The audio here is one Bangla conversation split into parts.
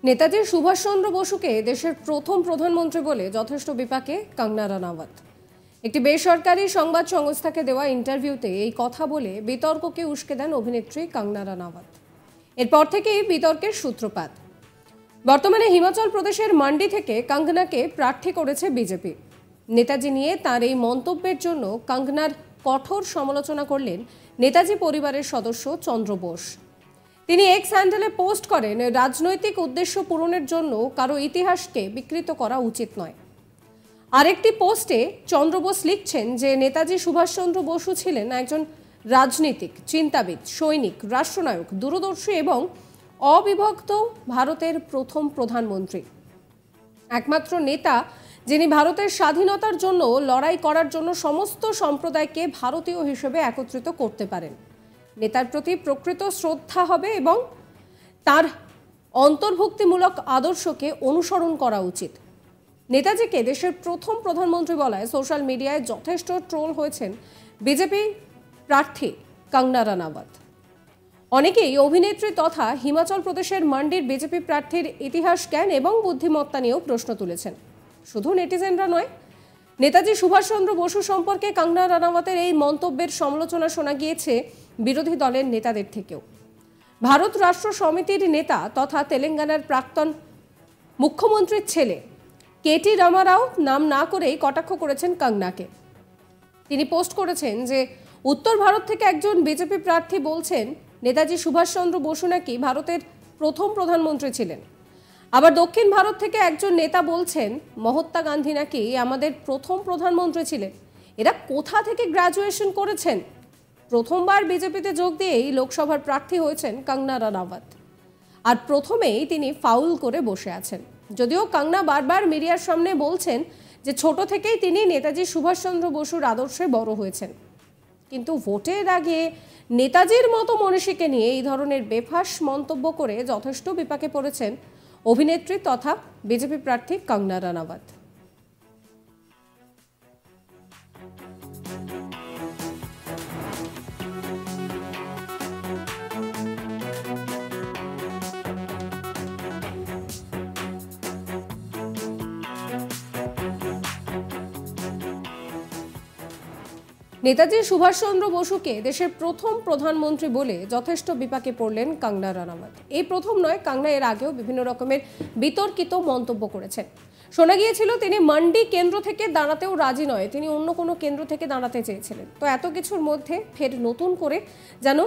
নেতাজি সুভাষচন্দ্র বসুকে দেশের প্রথম প্রধানমন্ত্রী বলে যথেষ্ট বিপাকে কঙ্গনা রানাওয়াত। একটি বেসরকারি সংবাদ সংস্থাকে দেওয়া ইন্টারভিউতে এই কথা বলে বিতর্ককে উস্কে দেন অভিনেত্রী কঙ্গনা রানাওয়াত। এরপর থেকেই বিতর্কের সূত্রপাত। বর্তমানে হিমাচল প্রদেশের মান্ডি থেকে কঙ্গনাকে প্রার্থী করেছে বিজেপি। নেতাজি নিয়ে তার এই মন্তব্যের জন্য কঙ্গনার কঠোর সমালোচনা করলেন নেতাজি পরিবারের সদস্য চন্দ্র বোস। তিনি এক্স হ্যান্ডেলে পোস্ট করেন, রাজনৈতিক উদ্দেশ্য পূরণের জন্য কারো ইতিহাসকে বিকৃত করা উচিত নয়। আরেকটি পোস্টে চন্দ্র বোস লিখছেন যে নেতাজি সুভাষচন্দ্র বসু ছিলেন একজন রাজনীতিক, চিন্তাবিদ, সৈনিক, রাষ্ট্রনায়ক, দূরদর্শী এবং অবিভক্ত ভারতের প্রথম প্রধানমন্ত্রী, একমাত্র নেতা যিনি ভারতের স্বাধীনতার জন্য লড়াই করার জন্য সমস্ত সম্প্রদায়কে ভারতীয় হিসেবে একত্রিত করতে পারেন। নেতার প্রতি প্রকৃত শ্রদ্ধা হবে এবং তার অন্তর্ভুক্তিমূলক আদর্শকে অনুসরণ করা উচিত। নেতাজিকে দেশের প্রথম প্রধানমন্ত্রী বলায় সোশ্যাল মিডিয়ায় যথেষ্ট ট্রোল হয়েছেন বিজেপি প্রার্থী কঙ্গনা রানাওয়াত। অনেকেই অভিনেত্রী তথা হিমাচল প্রদেশের মান্ডির বিজেপি প্রার্থীর ইতিহাস জ্ঞান এবং বুদ্ধিমত্তা নিয়েও প্রশ্ন তুলেছেন। শুধু নেটিজেনরা নয়, নেতাজি সুভাষচন্দ্র বসু সম্পর্কে কঙ্গনা রানাওয়াতের এই মন্তব্যের সমালোচনা শোনা গিয়েছে বিরোধী দলের নেতাদের থেকেও। ভারত রাষ্ট্র সমিতির নেতা তথা তেলেঙ্গানার প্রাক্তন মুখ্যমন্ত্রীর ছেলে কেটি রামারাও নাম না করেই কটাক্ষ করেছেন কঙ্গনাকে। তিনি পোস্ট করেছেন যে উত্তর ভারত থেকে একজন বিজেপি প্রার্থী বলছেন নেতাজি সুভাষচন্দ্র বসু নাকি ভারতের প্রথম প্রধানমন্ত্রী ছিলেন। আবার দক্ষিণ ভারত থেকে একজন নেতা বলছেন মহাত্মা গান্ধী নাকি আমাদের প্রথম প্রধানমন্ত্রী ছিলেন। এরা কোথা থেকে গ্র্যাজুয়েশন করেছেন? প্রথমবার বিজেপিতে যোগ দিয়েই লোকসভার প্রার্থী হয়েছেন কঙ্গনা রানাওয়াত, আর প্রথমেই তিনি ফাউল করে বসে আছেন। যদিও কঙ্গনা বারবার মিডিয়ার সামনে বলছেন যে ছোট থেকেই তিনি নেতাজি সুভাষচন্দ্র বসুর আদর্শে বড় হয়েছেন, কিন্তু ভোটের আগে নেতাজির মতো মনীষীকে নিয়ে এই ধরনের বেফাঁস মন্তব্য করে যথেষ্ট বিপাকে পড়েছেন অভিনেত্রী তথা বিজেপি প্রার্থী কঙ্গনা রানাওয়াত। নেতাজি সুভাষচন্দ্র বসুকে দেশের প্রথম প্রধানমন্ত্রী বলে যথেষ্ট বিপাকে পড়লেন কঙ্গনা রানাওয়াত। এই প্রথম নয়, কঙ্গনা এর আগেও বিভিন্ন রকমের বিতর্কিত মন্তব্য করেছেন। শোনা গিয়েছিল তিনি মান্ডি কেন্দ্র থেকে দাঁড়াতেও রাজি নয়, তিনি অন্য কোনো কেন্দ্র থেকে দাঁড়াতে চেয়েছিলেন। তো এত কিছুর মধ্যে ফের নতুন করে যেন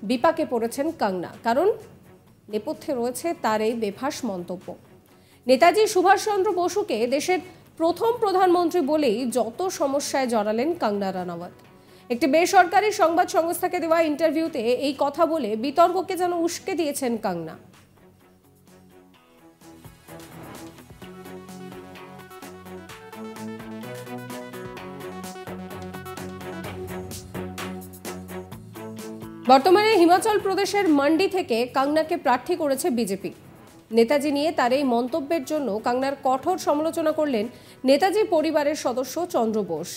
বিপাকে পড়েছেন কঙ্গনা, কারণ নেপথ্যে রয়েছে তার এই বেফাঁস মন্তব্য। নেতাজি সুভাষচন্দ্র বসুকে দেশের প্রথম প্রধানমন্ত্রী বলেই যত সমস্যায় জড়ালেন কঙ্গনা রানাওয়াত। একটি বেসরকারি সংবাদ সংস্থাকে দেওয়া ইন্টারভিউতে এই কথা বলে বিতর্ককে যেন উস্কে দিয়েছেন কঙ্গনা। বর্তমানে হিমাচল প্রদেশের মান্ডি থেকে কঙ্গনাকে প্রার্থী করেছে বিজেপি। নেতাজি নিয়ে তার এই মন্তব্যের জন্য কঙ্গনার কঠোর সমালোচনা করলেন নেতাজি পরিবারের সদস্য চন্দ্র বোস।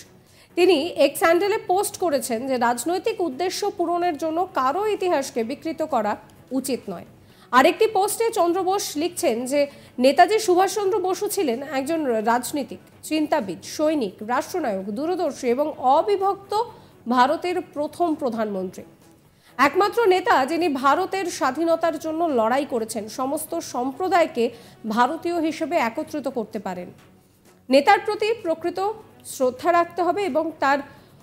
তিনি এক্স হ্যান্ডেলে পোস্ট করেছেন যে রাজনৈতিক উদ্দেশ্য পূরণের জন্য কারো ইতিহাসকে বিকৃত করা উচিত নয়। আরেকটি পোস্টে চন্দ্র বোস লিখছেন যে নেতাজি সুভাষচন্দ্র বসু ছিলেন একজন রাজনীতিক, চিন্তাবিদ, সৈনিক, রাষ্ট্রনায়ক, দূরদর্শী এবং অবিভক্ত ভারতের প্রথম প্রধানমন্ত্রী, একমাত্র নেতা যিনি ভারতের স্বাধীনতার জন্য লড়াই করেছেন, সমস্ত সম্প্রদায়কে ভারতীয় হিসেবে একত্রিত করতে পারেন। নেতার প্রতি প্রকৃত শ্রদ্ধা রাখতে হবে এবং তার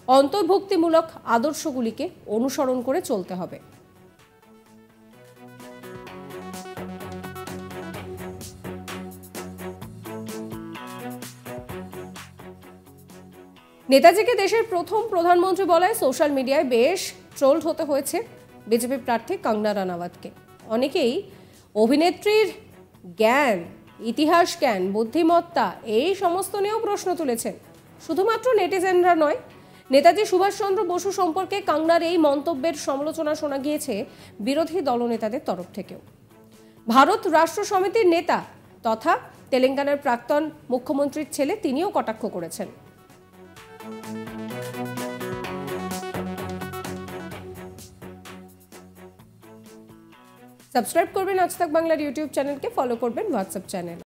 অন্তর্ভুক্তিমূলক আদর্শগুলিকে অনুসরণ করে চলতে হবে। নেতাজিকে দেশের প্রথম প্রধানমন্ত্রী বলায় সোশ্যাল মিডিয়ায় বেশ ট্রোলড হতে হয়েছে বিজেপি প্রার্থী কঙ্গনা রানাওয়াতকে। অনেকেই অভিনেত্রীর জ্ঞান, ইতিহাস জ্ঞান, বুদ্ধিমত্তা এই সমস্ত নিয়েও প্রশ্ন তুলেছেন। শুধুমাত্র নেটিজেনরা নয়, নেতাজি সুভাষচন্দ্র বসু সম্পর্কে কঙ্গনার এই মন্তব্যের সমালোচনা শোনা গিয়েছে বিরোধী দলনেতাদের তরফ থেকেও। ভারত রাষ্ট্র সমিতির নেতা তথা তেলেঙ্গানার প্রাক্তন মুখ্যমন্ত্রীর ছেলে তিনিও কটাক্ষ করেছেন। সাবস্ক্রাইব করবেন আজ তাক বাংলার ইউটিউব চ্যানেলকে, ফলো করবেন হোয়াটসঅ্যাপ চ্যানেল।